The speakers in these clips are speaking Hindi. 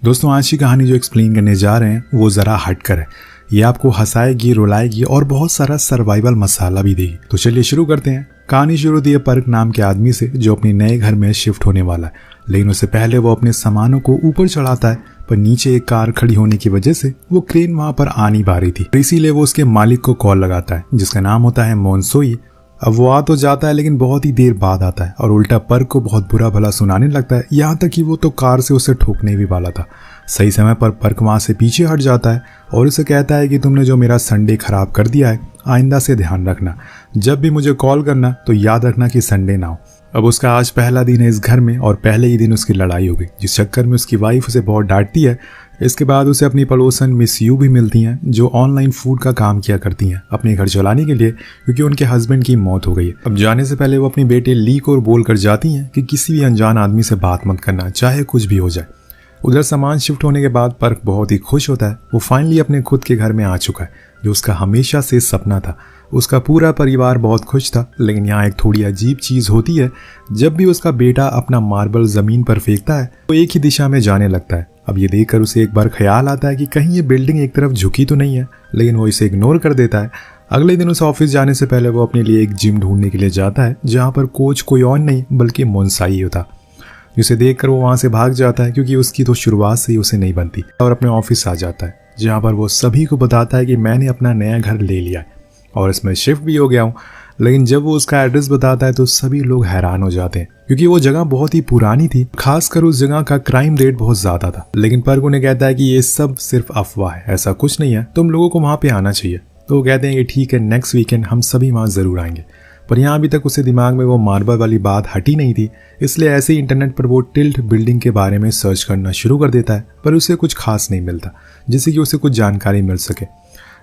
दोस्तों आज की कहानी जो एक्सप्लेन करने जा रहे हैं वो ज़रा हटकर है। ये आपको हंसाएगी, रुलाएगी और बहुत सारा सर्वाइवल मसाला भी देगी। तो चलिए शुरू करते हैं। कहानी शुरू होती है पर्क नाम के आदमी से जो अपने नए घर में शिफ्ट होने वाला है, लेकिन उससे पहले वो अपने सामानों को ऊपर चढ़ाता है। पर नीचे एक कार खड़ी होने की वजह से वो क्रेन वहां पर आ नहीं पा रही थी, इसीलिए वो उसके मालिक को कॉल लगाता है जिसका नाम होता है मोनसोई। अब वो आ तो जाता है लेकिन बहुत ही देर बाद आता है और उल्टा पर्क को बहुत बुरा भला सुनाने लगता है, यहाँ तक कि वो तो कार से उसे ठोकने भी वाला था। सही समय पर पर्क वहां से पीछे हट जाता है और उसे कहता है कि तुमने जो मेरा संडे खराब कर दिया है, आइंदा से ध्यान रखना, जब भी मुझे कॉल करना तो याद रखना कि संडे ना हो। अब उसका आज पहला दिन है इस घर में और पहले ही दिन उसकी लड़ाई हो गई, जिस चक्कर में उसकी वाइफ उसे बहुत डांटती है। इसके बाद उसे अपनी पड़ोसन मिस यू भी मिलती हैं जो ऑनलाइन फूड का काम किया करती हैं अपने घर चलाने के लिए, क्योंकि उनके हस्बैंड की मौत हो गई है। अब जाने से पहले वो अपनी बेटे ली को बोल कर जाती हैं कि किसी भी अनजान आदमी से बात मत करना, चाहे कुछ भी हो जाए। उधर सामान शिफ्ट होने के बाद पर्क बहुत ही खुश होता है। वो फाइनली अपने खुद के घर में आ चुका है जो उसका हमेशा से सपना था। उसका पूरा परिवार बहुत खुश था, लेकिन यहाँ एक थोड़ी अजीब चीज होती है। जब भी उसका बेटा अपना मार्बल जमीन पर फेंकता है तो एक ही दिशा में जाने लगता है। अब ये देखकर उसे एक बार ख्याल आता है कि कहीं ये बिल्डिंग एक तरफ झुकी तो नहीं है, लेकिन वो इसे इग्नोर कर देता है। अगले दिन उसे ऑफिस जाने से पहले वो अपने लिए एक जिम ढूंढने के लिए जाता है जहाँ पर कोच कोई और नहीं बल्कि मोनसाई होता, जिसे देखकर वो वहां से भाग जाता है क्योंकि उसकी तो शुरुआत से ही उसे नहीं बनती, और अपने ऑफिस आ जाता है जहां पर वो सभी को बताता है कि मैंने अपना नया घर ले लिया है और इसमें शिफ्ट भी हो गया हूँ। लेकिन जब वो उसका एड्रेस बताता है तो सभी लोग हैरान हो जाते हैं क्योंकि वो जगह बहुत ही पुरानी थी, खासकर उस जगह का क्राइम रेट बहुत ज्यादा था। लेकिन पर्क उन्हें कहता है कि ये सब सिर्फ अफवाह है, ऐसा कुछ नहीं है, तुम लोगों को वहां पे आना चाहिए। तो वो कहते हैं कि ठीक है, नेक्स्ट वीकेंड हम सभी वहां जरूर आएंगे। पर यहाँ अभी तक उसे दिमाग में वो मार्बल वाली बात हटी नहीं थी, इसलिए ऐसे ही इंटरनेट पर वो टिल्ट बिल्डिंग के बारे में सर्च करना शुरू कर देता है, पर उसे कुछ खास नहीं मिलता जिससे कि उसे कुछ जानकारी मिल सके।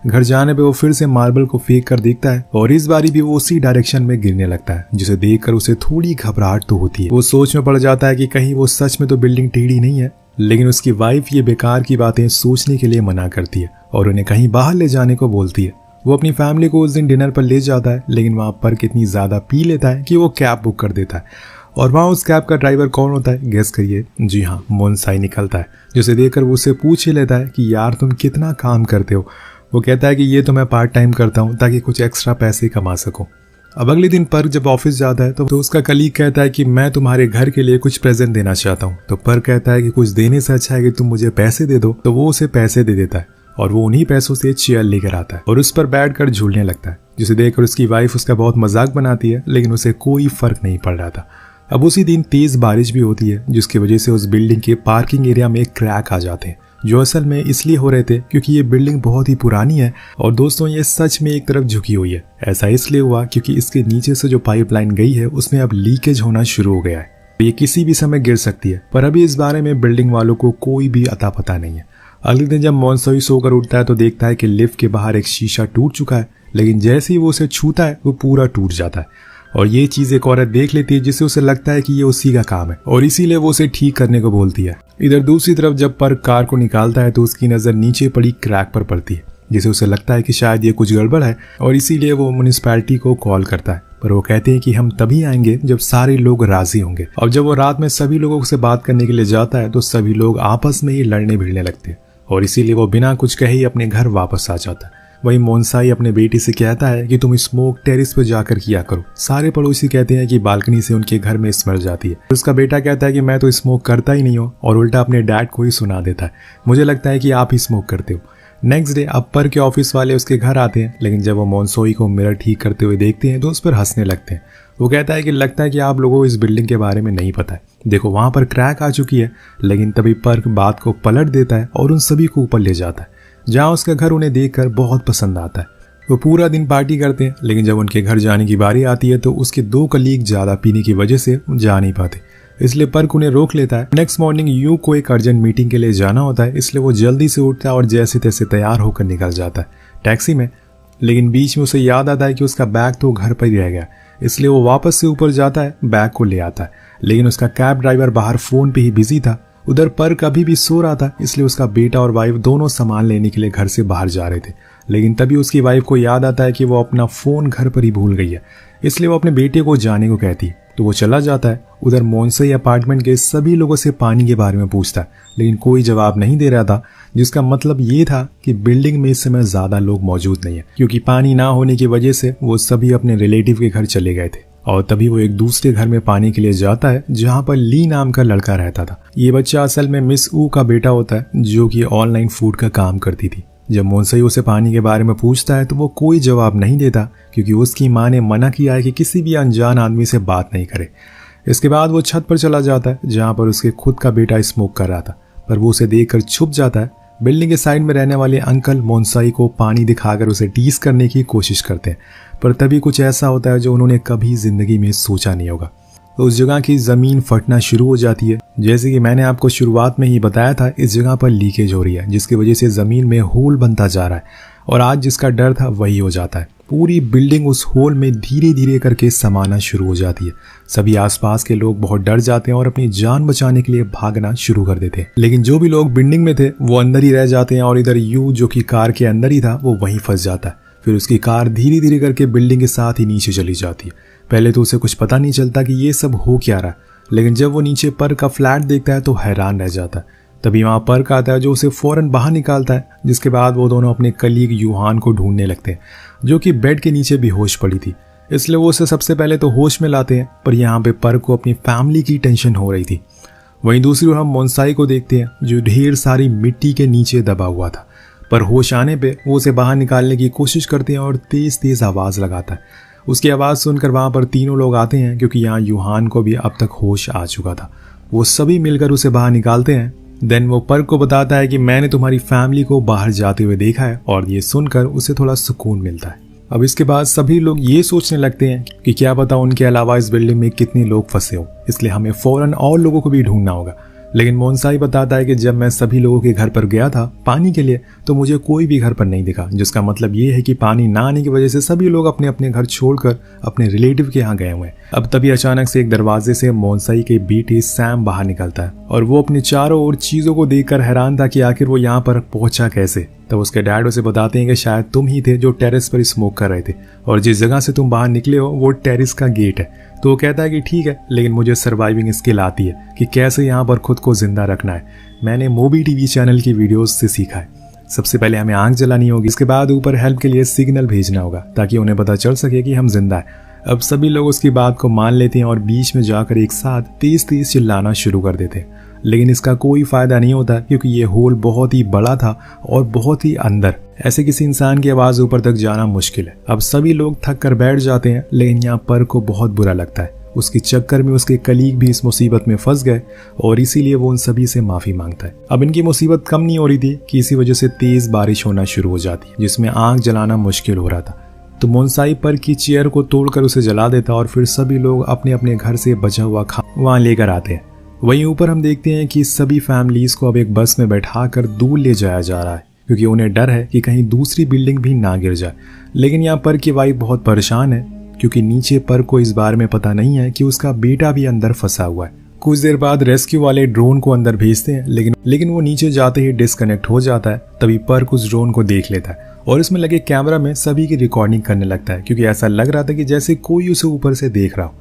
घर जाने पे वो फिर से मार्बल को फेंक कर देखता है और इस बारी भी वो उसी डायरेक्शन में गिरने लगता है, जिसे देखकर उसे थोड़ी घबराहट तो होती है। वो सोच में पड़ जाता है कि कहीं वो सच में तो बिल्डिंग टेढ़ी नहीं है, लेकिन उसकी वाइफ ये बेकार की बातें सोचने के लिए मना करती है और उन्हें कहीं बाहर ले जाने को बोलती है। वो अपनी फैमिली को उस दिन डिनर पर ले जाता है, लेकिन वहां पर कितनी ज्यादा पी लेता है कि वो कैब बुक कर देता है। और वहां उस कैब का ड्राइवर कौन होता है, गेस करिए? जी हाँ, मोनसाई निकलता है, जिसे देखकर वो उससे पूछ ही लेता है कि यार तुम कितना काम करते हो। वो कहता है कि ये तो मैं पार्ट टाइम करता हूँ ताकि कुछ एक्स्ट्रा पैसे कमा सकूं। अब अगले दिन पर्क जब ऑफिस जाता है तो उसका कलीग कहता है कि मैं तुम्हारे घर के लिए कुछ प्रेजेंट देना चाहता हूँ। तो पर्क कहता है कि कुछ देने से अच्छा है कि तुम मुझे पैसे दे दो। तो वो उसे पैसे दे देता है और वो उन्हीं पैसों से चेयर लेकर आता है और उस पर बैठकर झूलने लगता है, जिसे देखकर उसकी वाइफ उसका बहुत मजाक बनाती है, लेकिन उसे कोई फर्क नहीं पड़ रहा था। अब उसी दिन तेज बारिश भी होती है, जिसकी वजह से उस बिल्डिंग के पार्किंग एरिया में क्रैक आ जाते हैं, जो असल में इसलिए हो रहे थे क्योंकि ये बिल्डिंग बहुत ही पुरानी है और दोस्तों ये सच में एक तरफ झुकी हुई है। ऐसा इसलिए हुआ क्योंकि इसके नीचे से जो पाइपलाइन गई है उसमें अब लीकेज होना शुरू हो गया है। ये किसी भी समय गिर सकती है, पर अभी इस बारे में बिल्डिंग वालों को कोई भी अता पता नहीं है। अगले दिन जब मोनसोई सोकर उठता है तो देखता है कि लिफ्ट के बाहर एक शीशा टूट चुका है, लेकिन जैसे ही वो उसे छूता है वो पूरा टूट जाता है और ये चीज एक औरत देख लेती है, जिससे उसे लगता है कि ये उसी का काम है और इसीलिए वो उसे ठीक करने को बोलती है। इधर दूसरी तरफ जब पर्क कार को निकालता है तो उसकी नजर नीचे पड़ी क्रैक पर पड़ती है, जिसे उसे लगता है कि शायद ये कुछ गड़बड़ है और इसीलिए वो म्युनिसिपैलिटी को कॉल करता है। पर वो कहते हैं कि हम तभी आएंगे जब सारे लोग राजी होंगे। और जब वो रात में सभी लोगों से बात करने के लिए जाता है तो सभी लोग आपस में ही लड़ने भिड़ने लगते हैं और इसीलिए वो बिना कुछ कहे ही अपने घर वापस आ जाता है। वहीं मोनसाई अपने बेटी से कहता है कि तुम स्मोक टेरिस पर जाकर किया करो। सारे पड़ोसी कहते हैं कि बालकनी से उनके घर में स्मेल जाती है। उसका बेटा कहता है कि मैं तो स्मोक करता ही नहीं हूँ और उल्टा अपने डैड को ही सुना देता है, मुझे लगता है कि आप ही स्मोक करते हो। नेक्स्ट डे अब पर्क के ऑफिस वाले उसके घर आते हैं, लेकिन जब वो मोनसोई को मिरर ठीक करते हुए देखते हैं तो उस पर हंसने लगते हैं। वो कहता है कि लगता है कि आप लोगों को इस बिल्डिंग के बारे में नहीं पता है, देखो वहां पर क्रैक आ चुकी है। लेकिन तभी पर्क बात को पलट देता है और उन सभी को ऊपर ले जाता है जहां उसका घर उन्हें देखकर बहुत पसंद आता है। वो पूरा दिन पार्टी करते हैं, लेकिन जब उनके घर जाने की बारी आती है तो उसके 2 कलीग ज्यादा पीने की वजह से जा नहीं पाते, इसलिए पर्क उन्हें रोक लेता है। नेक्स्ट मॉर्निंग यू को एक अर्जेंट मीटिंग के लिए जाना होता है, इसलिए वो जल्दी से उठता है और जैसे तैसे तैयार होकर निकल जाता है टैक्सी में। लेकिन बीच में उसे याद आता है कि उसका बैग तो घर पर ही रह गया, इसलिए वो वापस से ऊपर जाता है, बैग को ले आता है। लेकिन उसका कैब ड्राइवर बाहर फोन पे ही बिजी था। उधर पर्क अभी भी सो रहा था, इसलिए उसका बेटा और वाइफ दोनों सामान लेने के लिए घर से बाहर जा रहे थे। लेकिन तभी उसकी वाइफ को याद आता है कि वो अपना फोन घर पर ही भूल गई है, इसलिए वो अपने बेटे को जाने को कहती है। तो वो चला जाता है। उधर मोन्साई अपार्टमेंट के सभी लोगों से पानी के बारे में पूछता है, लेकिन कोई जवाब नहीं दे रहा था, जिसका मतलब ये था कि बिल्डिंग में इस समय ज्यादा लोग मौजूद नहीं है, क्योंकि पानी ना होने की वजह से वो सभी अपने रिलेटिव के घर चले गए थे। और तभी वो एक दूसरे घर में पानी के लिए जाता है जहाँ पर ली नाम का लड़का रहता था। ये बच्चा असल में मिस ऊ का बेटा होता है, जो कि ऑनलाइन फूड का काम करती थी। जब मोन्साई उसे पानी के बारे में पूछता है तो वो कोई जवाब नहीं देता, क्योंकि उसकी माँ ने मना किया है कि किसी भी अनजान आदमी से बात नहीं करे। इसके बाद वो छत पर चला जाता है जहाँ पर उसके खुद का बेटा स्मोक कर रहा था, पर वो उसे देखकर छुप जाता है। बिल्डिंग के साइड में रहने वाले अंकल मोन्साई को पानी दिखाकर उसे टीस करने की कोशिश करते हैं, पर तभी कुछ ऐसा होता है जो उन्होंने कभी जिंदगी में सोचा नहीं होगा। तो उस जगह की जमीन फटना शुरू हो जाती है। जैसे कि मैंने आपको शुरुआत में ही बताया था, इस जगह पर लीकेज हो रही है, जिसकी वजह से जमीन में होल बनता जा रहा है, और आज जिसका डर था वही हो जाता है। पूरी बिल्डिंग उस होल में धीरे धीरे करके समाना शुरू हो जाती है। सभी आसपास के लोग बहुत डर जाते हैं और अपनी जान बचाने के लिए भागना शुरू कर देते हैं, लेकिन जो भी लोग बिल्डिंग में थे वो अंदर ही रह जाते हैं, और इधर यू जो कि कार के अंदर ही था वो वहीं फंस जाता है। फिर उसकी कार धीरे धीरे करके बिल्डिंग के साथ ही नीचे चली जाती है। पहले तो उसे कुछ पता नहीं चलता कि ये सब हो क्या रहा है, लेकिन जब वो नीचे पर का फ्लैट देखता है तो हैरान रह जाता है। तभी वहां पर्क आता है जो उसे फौरन बाहर निकालता है, जिसके बाद वो दोनों अपने कलीग यूहान को ढूंढने लगते हैं, जो कि बेड के नीचे बेहोश पड़ी थी। इसलिए वो उसे सबसे पहले तो होश में लाते हैं, पर यहाँ पे पर्क को अपनी फैमिली की टेंशन हो रही थी। वहीं दूसरी ओर हम मोन्साई को देखते हैं जो ढेर सारी मिट्टी के नीचे दबा हुआ था, पर होश आने पे वो उसे बाहर निकालने की कोशिश करते हैं और तेज तेज आवाज लगाता है। उसकी आवाज सुनकर वहां पर तीनों लोग आते हैं, क्योंकि यहाँ यूहान को भी अब तक होश आ चुका था। वो सभी मिलकर उसे बाहर निकालते हैं। देन वो पर्क को बताता है कि मैंने तुम्हारी फैमिली को बाहर जाते हुए देखा है, और ये सुनकर उसे थोड़ा सुकून मिलता है। अब इसके बाद सभी लोग ये सोचने लगते हैं कि क्या पता उनके अलावा इस बिल्डिंग में कितने लोग फंसे हो, इसलिए हमें फौरन और लोगों को भी ढूंढना होगा। लेकिन मोन्साई बताता है कि जब मैं सभी लोगों के घर पर गया था पानी के लिए, तो मुझे कोई भी घर पर नहीं दिखा, जिसका मतलब ये है कि पानी ना आने की वजह से सभी लोग अपने अपने घर छोड़कर अपने रिलेटिव के यहाँ गए हुए हैं। अब तभी अचानक से एक दरवाजे से मोन्साई के बेटे सैम बाहर निकलता है, और वो अपनी चारों ओर चीजों को देखकर हैरान था कि आखिर वो यहाँ पर पहुंचा कैसे। तब उसके डैड उसे बताते हैं कि शायद तुम ही थे जो टेरेस पर स्मोक कर रहे थे, और जिस जगह से तुम बाहर निकले हो वो टेरेस का गेट है। तो वो कहता है कि ठीक है, लेकिन मुझे सर्वाइविंग स्किल आती है कि कैसे यहाँ पर खुद को जिंदा रखना है। मैंने मोबी टीवी चैनल की वीडियोस से सीखा है। सबसे पहले हमें आग जलानी होगी, इसके बाद ऊपर हेल्प के लिए सिग्नल भेजना होगा ताकि उन्हें पता चल सके कि हम जिंदा है। अब सभी लोग उसकी बात को मान लेते हैं और बीच में जाकर एक साथ तेज तेज चिल्लाना शुरू कर देते हैं, लेकिन इसका कोई फायदा नहीं होता, क्योंकि ये होल बहुत ही बड़ा था और बहुत ही अंदर। ऐसे किसी इंसान की आवाज ऊपर तक जाना मुश्किल है। अब सभी लोग थक कर बैठ जाते हैं, लेकिन यहाँ पर को बहुत बुरा लगता है। उसके चक्कर में उसके कलीग भी इस मुसीबत में फंस गए, और इसीलिए वो उन सभी से माफी मांगता है। अब इनकी मुसीबत कम नहीं हो रही थी कि इसी वजह से तेज बारिश होना शुरू हो जाती है, जिसमें आग जलाना मुश्किल हो रहा था। तो मोन्साई पर की चेयर को तोड़कर उसे जला देता, और फिर सभी लोग अपने अपने घर से बचा हुआ खाना वहां लेकर आते हैं। वहीं ऊपर हम देखते हैं कि सभी फैमिलीज को अब एक बस में बैठाकर दूर ले जाया जा रहा है, क्योंकि उन्हें डर है कि कहीं दूसरी बिल्डिंग भी ना गिर जाए। लेकिन यहाँ पर की वाइफ बहुत परेशान है, क्योंकि नीचे पर को इस बारे में पता नहीं है कि उसका बेटा भी अंदर फंसा हुआ है। कुछ देर बाद रेस्क्यू वाले ड्रोन को अंदर भेजते हैं, लेकिन वो नीचे जाते ही डिस्कनेक्ट हो जाता है। तभी पर्क उस ड्रोन को देख लेता है और इसमें लगे कैमरा में सभी की रिकॉर्डिंग करने लगता है, क्योंकि ऐसा लग रहा था कि जैसे कोई उसे ऊपर से देख रहा हो।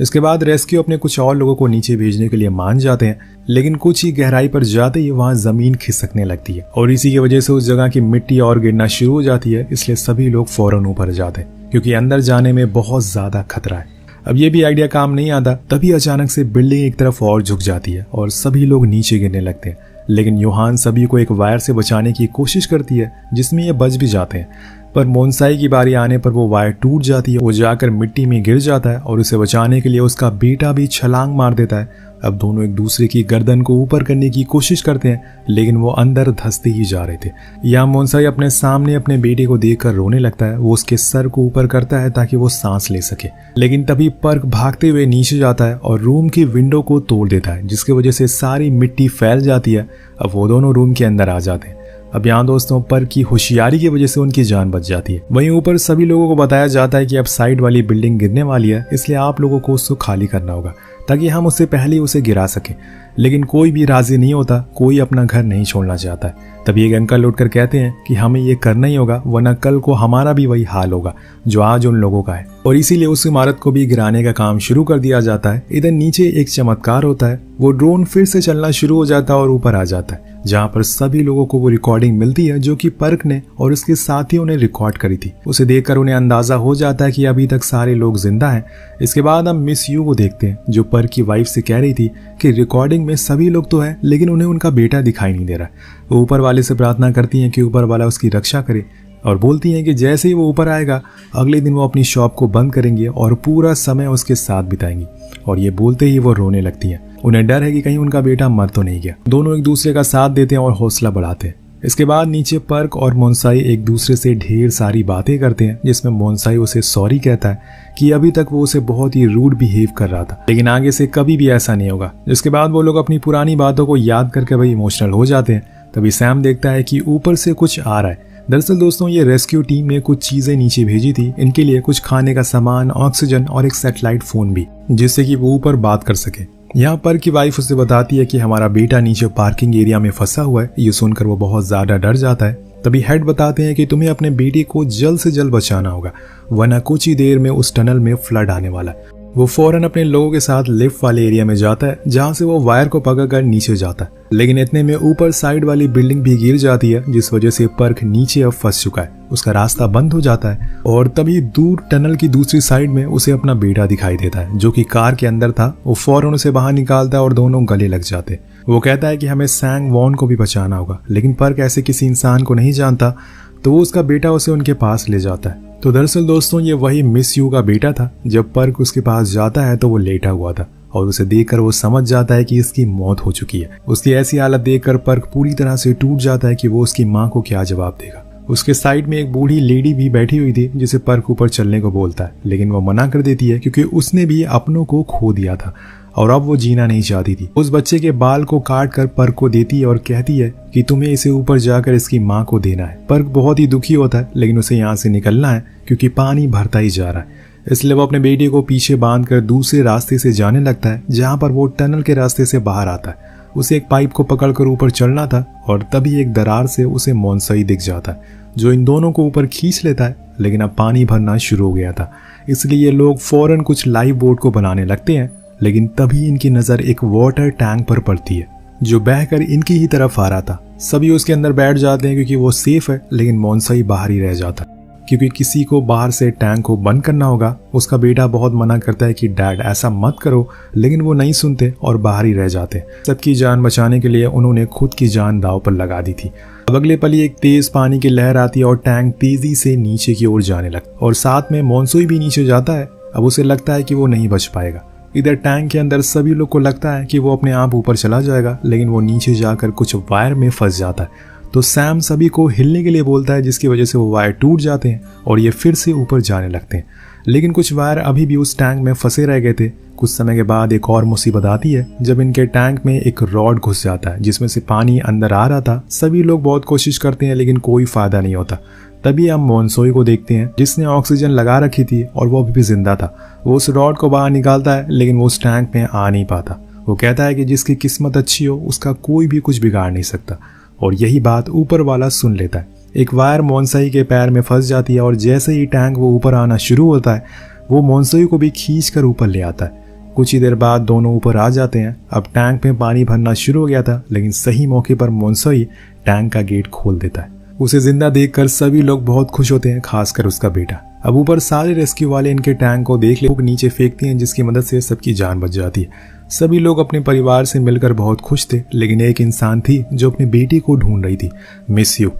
इसके बाद रेस्क्यू अपने कुछ और लोगों को नीचे भेजने के लिए मान जाते हैं, लेकिन कुछ ही गहराई पर जाते ही वहां जमीन खिसकने लगती है, और इसी की वजह से उस जगह की मिट्टी और गिरना शुरू हो जाती है। इसलिए सभी लोग फौरन ऊपर जाते हैं, क्योंकि अंदर जाने में बहुत ज्यादा खतरा है। अब ये भी आइडिया काम नहीं आता, तभी अचानक से बिल्डिंग एक तरफ और झुक जाती है और सभी लोग नीचे गिरने लगते हैं। लेकिन यूहान सभी को एक वायर से बचाने की कोशिश करती है, जिसमें ये बच भी जाते हैं। पर मोन्साई की बारी आने पर वो वायर टूट जाती है, वो जाकर मिट्टी में गिर जाता है, और उसे बचाने के लिए उसका बेटा भी छलांग मार देता है। अब दोनों एक दूसरे की गर्दन को ऊपर करने की कोशिश करते हैं, लेकिन वो अंदर धंसते ही जा रहे थे। यहाँ मोन्साई अपने सामने अपने बेटे को देखकर रोने लगता है। वो उसके सर को ऊपर करता है ताकि वो सांस ले सके, लेकिन तभी पर्क भागते हुए नीचे जाता है और रूम की विंडो को तोड़ देता है, जिसकी वजह से सारी मिट्टी फैल जाती है। अब वो दोनों रूम के अंदर आ जाते हैं। अब यहाँ दोस्तों पर्क की होशियारी की वजह से उनकी जान बच जाती है। वहीं ऊपर सभी लोगों को बताया जाता है कि अब साइड वाली बिल्डिंग गिरने वाली है, इसलिए आप लोगों को उसको खाली करना होगा ताकि हम उससे पहले उसे गिरा सकें। लेकिन कोई भी राजी नहीं होता, कोई अपना घर नहीं छोड़ना चाहता है। तभी एक अंकल उठकर कहते हैं कि हमें ये करना ही होगा, वरना कल को हमारा भी वही हाल होगा जो आज उन लोगों का है। और इसीलिए उस इमारत को भी गिराने का काम शुरू कर दिया जाता है। इधर नीचे एक चमत्कार होता है, वो ड्रोन फिर से चलना शुरू हो जाता है और ऊपर आ जाता है, जहाँ पर सभी लोगों को वो रिकॉर्डिंग मिलती है जो कि पर्क ने और उसके साथियों ने रिकॉर्ड करी थी। उसे देखकर उन्हें अंदाजा हो जाता है कि अभी तक सारे लोग जिंदा हैं। इसके बाद हम मिस यू को देखते हैं, जो पर्क की वाइफ से कह रही थी कि रिकॉर्डिंग में सभी लोग तो है, लेकिन उन्हें उनका बेटा दिखाई नहीं दे रहा। वो ऊपर वाले से प्रार्थना करती हैं कि ऊपर वाला उसकी रक्षा करे, और बोलती हैं कि जैसे ही वो ऊपर आएगा अगले दिन वो अपनी शॉप को बंद करेंगे और पूरा समय उसके साथ बिताएंगी। और ये बोलते ही वो रोने लगती हैं। उन्हें डर है कि कहीं उनका बेटा मर तो नहीं गया। दोनों एक दूसरे का साथ देते हैं और हौसला बढ़ाते हैं। इसके बाद नीचे पर्क और मोन्साई एक दूसरे से ढेर सारी बातें करते हैं, जिसमें मोन्साई उसे सॉरी कहता है कि अभी तक वो उसे बहुत ही रूड बिहेव कर रहा था, लेकिन आगे से कभी भी ऐसा नहीं होगा। जिसके बाद वो लोग अपनी पुरानी बातों को याद करके भाई इमोशनल हो जाते हैं। तभी सैम देखता है कि ऊपर से कुछ आ रहा है। दरअसल दोस्तों, ये रेस्क्यू टीम ने कुछ चीजें नीचे भेजी थी, इनके लिए कुछ खाने का सामान, ऑक्सीजन और एक सैटेलाइट फोन भी, जिससे कि वो ऊपर बात कर सके। यहाँ पर की वाइफ उसे बताती है कि हमारा बेटा नीचे पार्किंग एरिया में फंसा हुआ है। ये सुनकर वो बहुत ज्यादा डर जाता है। तभी हेड बताते हैं कि तुम्हें अपने बेटे को जल्द से जल्द बचाना होगा, वरना कुछ ही देर में उस टनल में फ्लड आने वाला है। वो फौरन अपने लोगों के साथ लिफ्ट वाले एरिया में जाता है, जहां से वो वायर को पकड़कर नीचे जाता है। लेकिन इतने में ऊपर साइड वाली बिल्डिंग भी गिर जाती है, जिस वजह से पर्क नीचे अब फंस चुका है। उसका रास्ता बंद हो जाता है और तभी दूर टनल की दूसरी साइड में उसे अपना बेटा दिखाई देता है, जो कि कार के अंदर था। वो फौरन उसे बाहर निकालता है और दोनों गले लग जाते। वो कहता है कि हमें सैंग वॉन को भी बचाना होगा, लेकिन पर्क ऐसे किसी इंसान को नहीं जानता, तो वो उसका बेटा उसे उनके पास ले जाता है। तो दरअसल दोस्तों, ये वही मिस यू का बेटा था। जब पर्क उसके पास जाता है तो वो लेटा हुआ था और उसे देखकर वो समझ जाता है कि इसकी मौत हो चुकी है। उसकी ऐसी हालत देखकर पर्क पूरी तरह से टूट जाता है कि वो उसकी माँ को क्या जवाब देगा। उसके साइड में एक बूढ़ी लेडी भी बैठी हुई थी, जिसे पर्क ऊपर चलने को बोलता है, लेकिन वो मना कर देती है क्योंकि उसने भी अपनों को खो दिया था और अब वो जीना नहीं चाहती थी। उस बच्चे के बाल को काट कर पर्क को देती है और कहती है कि तुम्हें इसे ऊपर जाकर इसकी माँ को देना है। पर्क बहुत ही दुखी होता है, लेकिन उसे यहाँ से निकलना है क्योंकि पानी भरता ही जा रहा है। इसलिए वो अपने बेटे को पीछे बांधकर दूसरे रास्ते से जाने लगता है, जहाँ पर वो टनल के रास्ते से बाहर आता है। उसे एक पाइप को पकड़कर ऊपर चढ़ना था और तभी एक दरार से उसे मोन्साई दिख जाता है, जो इन दोनों को ऊपर खींच लेता है। लेकिन अब पानी भरना शुरू हो गया था, इसलिए ये लोग फौरन कुछ लाइफ बोट को बनाने लगते हैं। लेकिन तभी इनकी नजर एक वाटर टैंक पर पड़ती है, जो बहकर इनकी ही तरफ आ रहा था। सभी उसके अंदर बैठ जाते हैं क्योंकि वो सेफ है, लेकिन मोन्साई बाहर ही रह जाता है क्योंकि किसी को बाहर से टैंक को बंद करना होगा। उसका बेटा बहुत मना करता है कि डैड ऐसा मत करो, लेकिन वो नहीं सुनते और बाहर ही रह जाते। सबकी जान बचाने के लिए उन्होंने खुद की जान दांव पर लगा दी थी। अब अगले पल एक तेज पानी की लहर आती है और टैंक तेजी से नीचे की ओर जाने लगता और साथ में मोन्साई भी नीचे जाता है। अब उसे लगता है कि वो नहीं बच पाएगा। इधर टैंक के अंदर सभी लोग को लगता है कि वो अपने आप ऊपर चला जाएगा, लेकिन वो नीचे जाकर कुछ वायर में फंस जाता है। तो सैम सभी को हिलने के लिए बोलता है, जिसकी वजह से वो वायर टूट जाते हैं और ये फिर से ऊपर जाने लगते हैं। लेकिन कुछ वायर अभी भी उस टैंक में फंसे रह गए थे। कुछ समय के बाद एक और मुसीबत आती है, जब इनके टैंक में एक रॉड घुस जाता है, जिसमें से पानी अंदर आ रहा था। सभी लोग बहुत कोशिश करते हैं, लेकिन कोई फायदा नहीं होता। तभी हम मोन्साई को देखते हैं, जिसने ऑक्सीजन लगा रखी थी और वो अभी भी जिंदा था। वो उस रॉड को बाहर निकालता है, लेकिन वो उस टैंक में आ नहीं पाता। वो कहता है कि जिसकी किस्मत अच्छी हो उसका कोई भी कुछ बिगाड़ नहीं सकता, और यही बात ऊपर वाला सुन लेता है। एक वायर मोन्साई के पैर में फंस जाती है और जैसे ही टैंक वो ऊपर आना शुरू होता है, वो मोन्साई को भी खींच कर ऊपर ले आता है। कुछ ही देर बाद दोनों ऊपर आ जाते हैं। अब टैंक में पानी भरना शुरू हो गया था, लेकिन सही मौके पर मोन्साई टैंक का गेट खोल देता है। उसे जिंदा देखकर सभी लोग बहुत खुश होते हैं, खासकर उसका बेटा। अब ऊपर सारे रेस्क्यू वाले इनके टैंक को देख लोग नीचे फेंकते हैं, जिसकी मदद से सबकी जान बच जाती है। सभी लोग अपने परिवार से मिलकर बहुत खुश थे, लेकिन एक इंसान थी जो अपने बेटे को ढूंढ रही थी, मिस यू।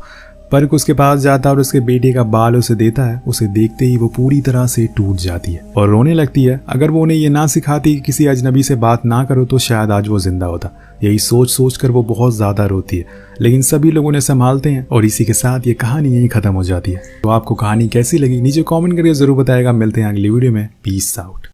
पर्क उसके पास जाता है और उसके बेटे का बाल उसे देता है। उसे देखते ही वो पूरी तरह से टूट जाती है और रोने लगती है। अगर वो उन्हें ये ना सिखाती कि किसी अजनबी से बात ना करो, तो शायद आज वो जिंदा होता। यही सोच सोच कर वो बहुत ज्यादा रोती है, लेकिन सभी लोग उन्हें संभालते हैं और इसी के साथ ये कहानी यही खत्म हो जाती है। तो आपको कहानी कैसी लगी नीचे कॉमेंट करके जरूर बताएगा। मिलते हैं अगली वीडियो में। Peace out.